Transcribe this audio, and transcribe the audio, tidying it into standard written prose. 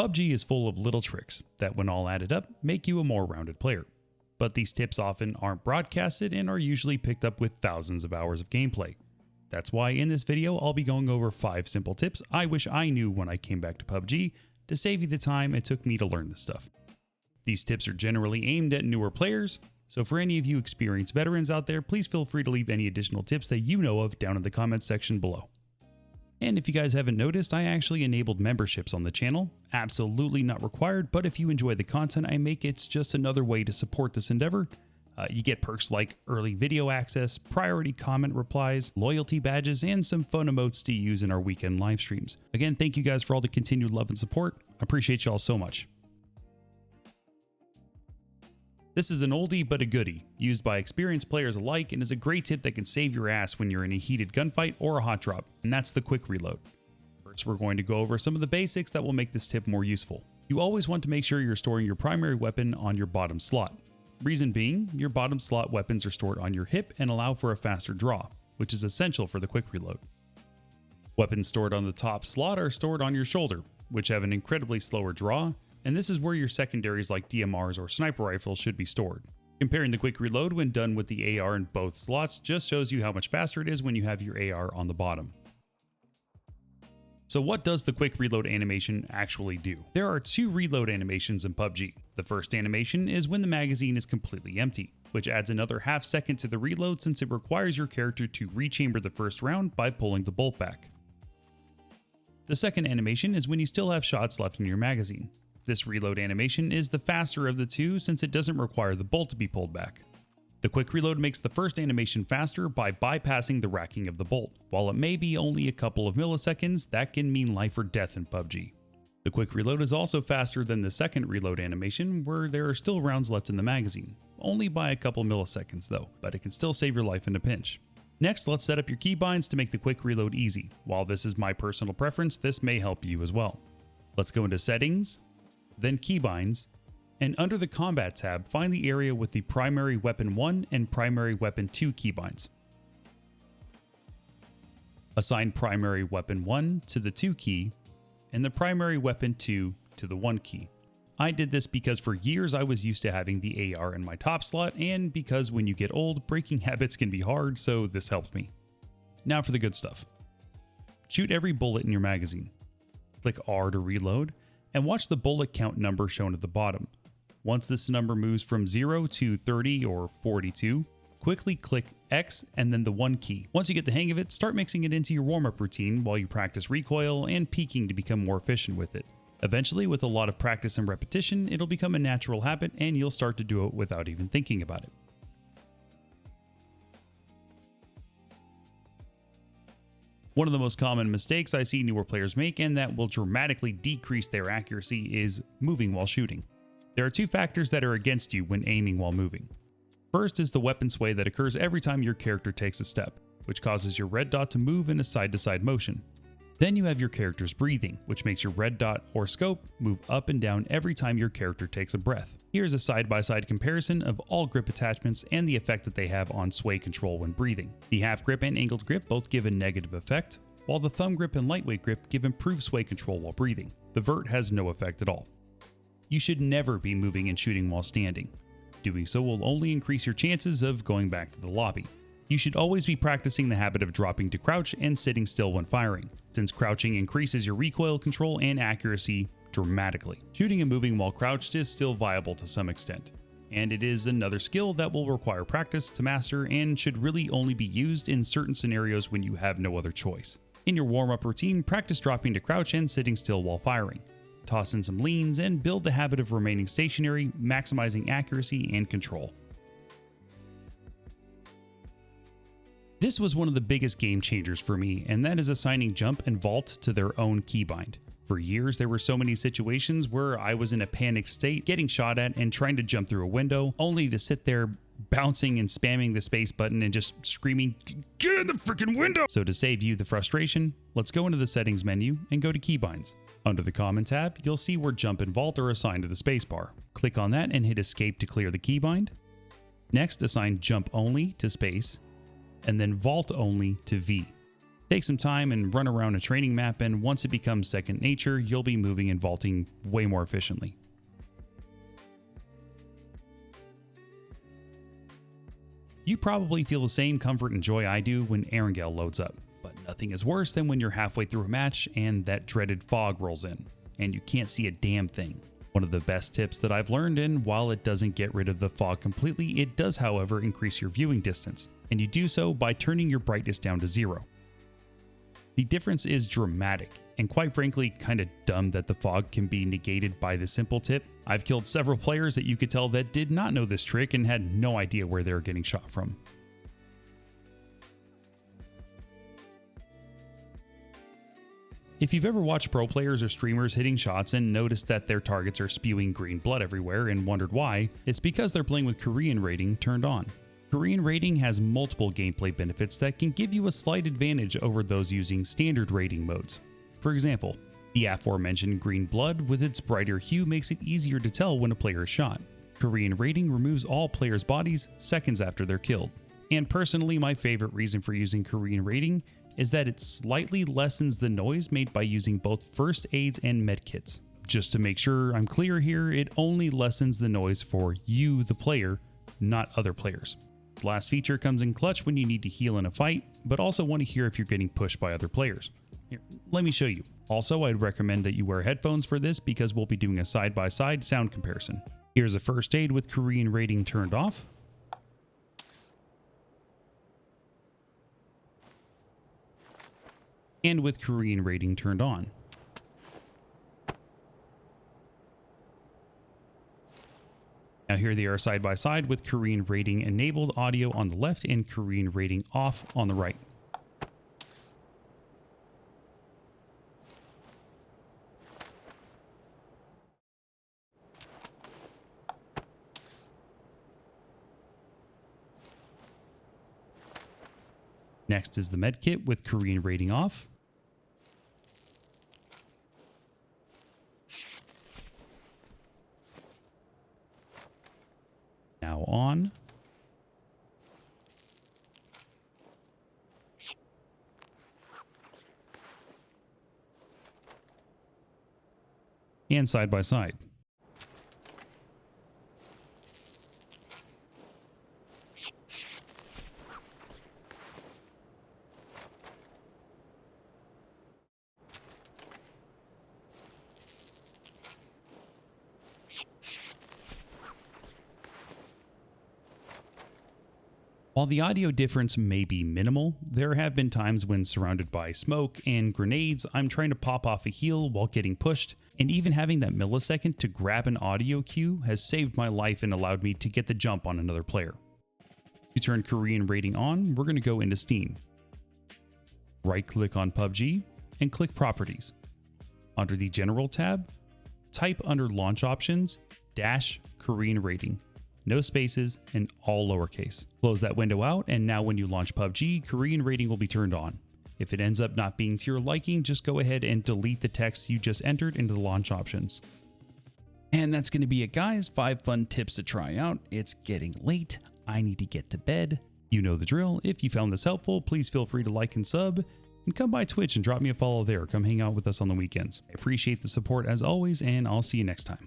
PUBG is full of little tricks that, when all added up, make you a more rounded player. But these tips often aren't broadcasted and are usually picked up with thousands of hours of gameplay. That's why in this video I'll be going over 5 simple tips I wish I knew when I came back to PUBG to save you the time it took me to learn this stuff. These tips are generally aimed at newer players, so for any of you experienced veterans out there, please feel free to leave any additional tips that you know of down in the comments section below. And if you guys haven't noticed, I actually enabled memberships on the channel. Absolutely not required, but if you enjoy the content I make, it's just another way to support this endeavor. You get perks like early video access, priority comment replies, loyalty badges, and some fun emotes to use in our weekend live streams. Again, thank you guys for all the continued love and support. I appreciate y'all so much. This is an oldie but a goodie, used by experienced players alike, and is a great tip that can save your ass when you're in a heated gunfight or a hot drop, and that's the quick reload. First, we're going to go over some of the basics that will make this tip more useful. You always want to make sure you're storing your primary weapon on your bottom slot. Reason being, your bottom slot weapons are stored on your hip and allow for a faster draw, which is essential for the quick reload. Weapons stored on the top slot are stored on your shoulder, which have an incredibly slower draw, and this is where your secondaries like DMRs or sniper rifles should be stored. Comparing the quick reload when done with the AR in both slots just shows you how much faster it is when you have your AR on the bottom. So what does the quick reload animation actually do? There are 2 reload animations in PUBG. The first animation is when the magazine is completely empty, which adds another half second to the reload since it requires your character to rechamber the first round by pulling the bolt back. The second animation is when you still have shots left in your magazine. This reload animation is the faster of the 2 since it doesn't require the bolt to be pulled back. The quick reload makes the first animation faster by bypassing the racking of the bolt. While it may be only a couple of milliseconds, that can mean life or death in PUBG. The quick reload is also faster than the second reload animation, where there are still rounds left in the magazine. Only by a couple milliseconds though, but it can still save your life in a pinch. Next, let's set up your keybinds to make the quick reload easy. While this is my personal preference, this may help you as well. Let's go into Settings, then Keybinds, and under the Combat tab, find the area with the Primary Weapon 1 and Primary Weapon 2 keybinds. Assign Primary Weapon 1 to the 2 key, and the Primary Weapon 2 to the 1 key. I did this because for years I was used to having the AR in my top slot, and because when you get old, breaking habits can be hard, so this helped me. Now for the good stuff. Shoot every bullet in your magazine. Click R to reload, and watch the bullet count number shown at the bottom. Once this number moves from 0 to 30 or 42, quickly click X and then the 1 key. Once you get the hang of it, start mixing it into your warm-up routine while you practice recoil and peeking to become more efficient with it. Eventually, with a lot of practice and repetition, it'll become a natural habit and you'll start to do it without even thinking about it. One of the most common mistakes I see newer players make, and that will dramatically decrease their accuracy, is moving while shooting. There are 2 factors that are against you when aiming while moving. First is the weapon sway that occurs every time your character takes a step, which causes your red dot to move in a side-to-side motion. Then you have your character's breathing, which makes your red dot or scope move up and down every time your character takes a breath. Here's a side-by-side comparison of all grip attachments and the effect that they have on sway control when breathing. The half grip and angled grip both give a negative effect, while the thumb grip and lightweight grip give improved sway control while breathing. The vert has no effect at all. You should never be moving and shooting while standing. Doing so will only increase your chances of going back to the lobby. You should always be practicing the habit of dropping to crouch and sitting still when firing, since crouching increases your recoil control and accuracy dramatically. Shooting and moving while crouched is still viable to some extent, and it is another skill that will require practice to master and should really only be used in certain scenarios when you have no other choice. In your warm-up routine, practice dropping to crouch and sitting still while firing. Toss in some leans and build the habit of remaining stationary, maximizing accuracy and control. This was one of the biggest game changers for me, and that is assigning jump and vault to their own keybind. For years, there were so many situations where I was in a panicked state, getting shot at and trying to jump through a window, only to sit there bouncing and spamming the space button and just screaming, "Get in the freaking window!" So to save you the frustration, let's go into the settings menu and go to keybinds. Under the common tab, you'll see where jump and vault are assigned to the spacebar. Click on that and hit escape to clear the keybind. Next, assign jump only to space, and then vault only to V. Take some time and run around a training map, and once it becomes second nature, you'll be moving and vaulting way more efficiently. You probably feel the same comfort and joy I do when Erangel loads up, but nothing is worse than when you're halfway through a match and that dreaded fog rolls in, and you can't see a damn thing. One of the best tips that I've learned, and while it doesn't get rid of the fog completely, it does however increase your viewing distance, and you do so by turning your brightness down to 0. The difference is dramatic, and quite frankly kinda dumb that the fog can be negated by this simple tip. I've killed several players that you could tell that did not know this trick and had no idea where they were getting shot from. If you've ever watched pro players or streamers hitting shots and noticed that their targets are spewing green blood everywhere and wondered why, it's because they're playing with Korean rating turned on. Korean rating has multiple gameplay benefits that can give you a slight advantage over those using standard rating modes. For example, the aforementioned green blood with its brighter hue makes it easier to tell when a player is shot. Korean rating removes all players' bodies seconds after they're killed. And personally, my favorite reason for using Korean rating is that it slightly lessens the noise made by using both first aids and medkits. Just to make sure I'm clear here, it only lessens the noise for you, the player, not other players. This last feature comes in clutch when you need to heal in a fight, but also want to hear if you're getting pushed by other players. Here, let me show you. Also, I'd recommend that you wear headphones for this because we'll be doing a side-by-side sound comparison. Here's a first aid with Korean rating turned off. And with Korean rating turned on. Now here they are side by side with Korean rating enabled audio on the left and Korean rating off on the right. Next is the medkit with Korean rating off. Now on. And side by side. While the audio difference may be minimal, there have been times when surrounded by smoke and grenades, I'm trying to pop off a heal while getting pushed, and even having that millisecond to grab an audio cue has saved my life and allowed me to get the jump on another player. To turn Korean rating on, we're going to go into Steam. Right-click on PUBG and click Properties. Under the General tab, type under Launch Options, -Korean rating. No spaces, and all lowercase. Close that window out, and now when you launch PUBG, Korean rating will be turned on. If it ends up not being to your liking, just go ahead and delete the text you just entered into the launch options. And that's going to be it, guys. 5 fun tips to try out. It's getting late. I need to get to bed. You know the drill. If you found this helpful, please feel free to like and sub, and come by Twitch and drop me a follow there. Come hang out with us on the weekends. I appreciate the support as always, and I'll see you next time.